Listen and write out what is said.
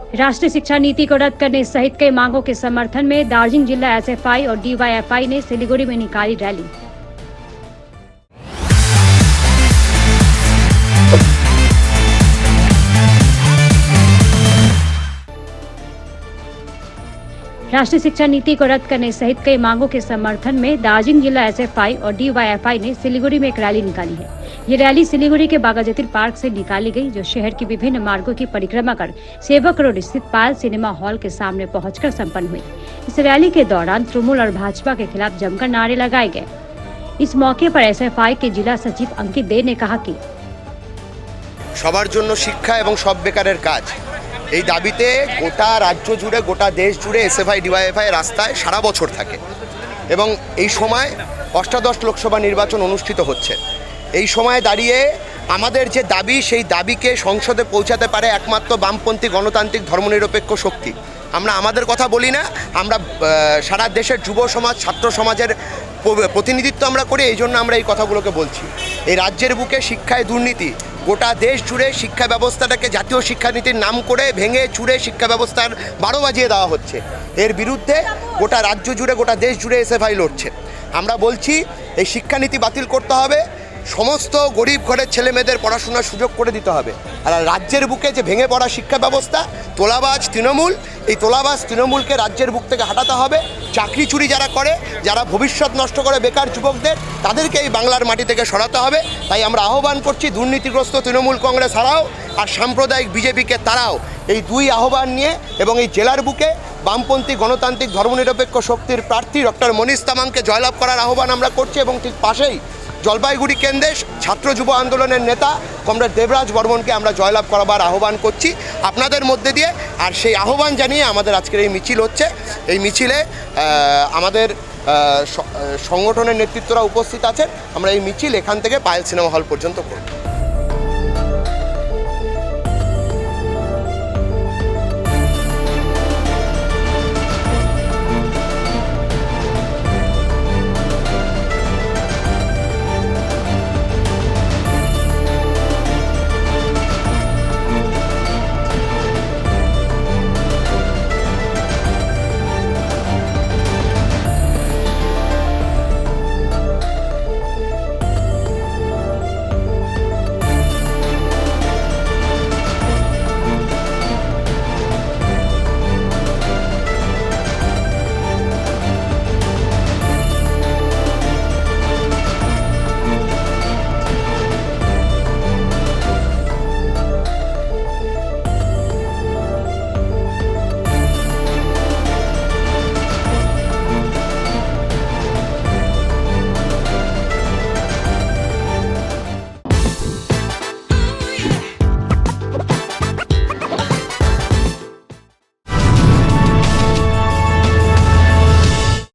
राष्ट्रीय शिक्षा नीति को रद्द करने सहित कई मांगों के समर्थन में दार्जिलिंग जिला एसएफआई और डीवाईएफआई ने सिलीगुड़ी में निकाली रैली। राष्ट्रीय शिक्षा नीति को रद्द करने सहित कई मांगों के समर्थन में दार्जिलिंग जिला एसएफआई और डीवाईएफआई ने सिलीगुड़ी में एक रैली निकाली है। ये रैली सिलीगुड़ी के बागाजतीर पार्क से निकाली गई, जो शहर के विभिन्न मार्गों की परिक्रमा कर सेवक रोड स्थित पाल सिनेमा हॉल के सामने पहुंचकर संपन्न हुई। इस रैली के दौरान तृणमूल और भाजपा के खिलाफ जमकर नारे लगाए गए। इस मौके पर एसएफआई के जिला सचिव अंकित दे ने कहा कि সবার জন্য শিক্ষা এবং সব বেকারের কাজ এই দাবিতে গোটা রাজ্য জুড়ে গোটা দেশ জুড়ে এসএফআই ডিওয়াইএফআই রাস্তায় সারা বছর থাকে এবং এই সময় অষ্টাদশ লোকসভা নির্বাচন অনুষ্ঠিত হচ্ছে। এই সময় দাঁড়িয়ে আমাদের যে দাবি সেই দাবিকে সংসদে পৌঁছাতে পারে একমাত্র বামপন্থী গণতান্ত্রিক ধর্মনিরপেক্ষ শক্তি। আমরা আমাদের কথা বলি না, আমরা সারা দেশের যুব সমাজ ছাত্র সমাজের প্রতিনিধিত্ব আমরা করি, এই জন্য আমরা এই কথাগুলোকে বলছি। এই রাজ্যের বুকে শিক্ষায় দুর্নীতি, গোটা দেশ জুড়ে শিক্ষা ব্যবস্থাটাকে জাতীয় শিক্ষানীতির নাম করে ভেঙে চুরে শিক্ষা ব্যবস্থার 12 বাজিয়ে দেওয়া হচ্ছে। এর বিরুদ্ধে গোটা রাজ্য জুড়ে গোটা দেশ জুড়ে এসএফআই লড়ছে। আমরা বলছি এই শিক্ষানীতি বাতিল করতে হবে, সমস্ত গরিব ঘরের ছেলে মেয়েদের পড়াশোনার সুযোগ করে দিতে হবে। আর রাজ্যের বুকে যে ভেঙে পড়া শিক্ষা ব্যবস্থা, তোলাবাজ তৃণমূল, এই তোলাবাজ তৃণমূলকে রাজ্যের বুক থেকে হাঁটাতে হবে। চাকরি চুরি যারা করে, যারা ভবিষ্যৎ নষ্ট করে বেকার যুবকদের, তাদেরকে এই বাংলার মাটি থেকে সরাতে হবে। তাই আমরা আহ্বান করছি দুর্নীতিগ্রস্ত তৃণমূল কংগ্রেস হারাও আর সাম্প্রদায়িক বিজেপিকে তারাও। এই দুই আহ্বান নিয়ে এবং এই জেলার বুকে বামপন্থী গণতান্ত্রিক ধর্মনিরপেক্ষ শক্তির প্রার্থী ডক্টর মনীষ তামাংকে জয়লাভ করার আহ্বান আমরা করছি। এবং ঠিক পাশেই জলপাইগুড়ি কেন্দ্রে ছাত্র যুব আন্দোলনের নেতা কমরেড দেবরাজ বর্মনকে আমরা জয়লাভ করাবার আহ্বান করছি আপনাদের মধ্যে দিয়ে। আর সেই আহ্বান জানিয়ে আমাদের আজকের এই মিছিল হচ্ছে। এই মিছিলে আমাদের সংগঠনের নেতৃত্বরা উপস্থিত আছেন। আমরা এই মিছিল এখান থেকে পায়েল সিনেমা হল পর্যন্ত করব।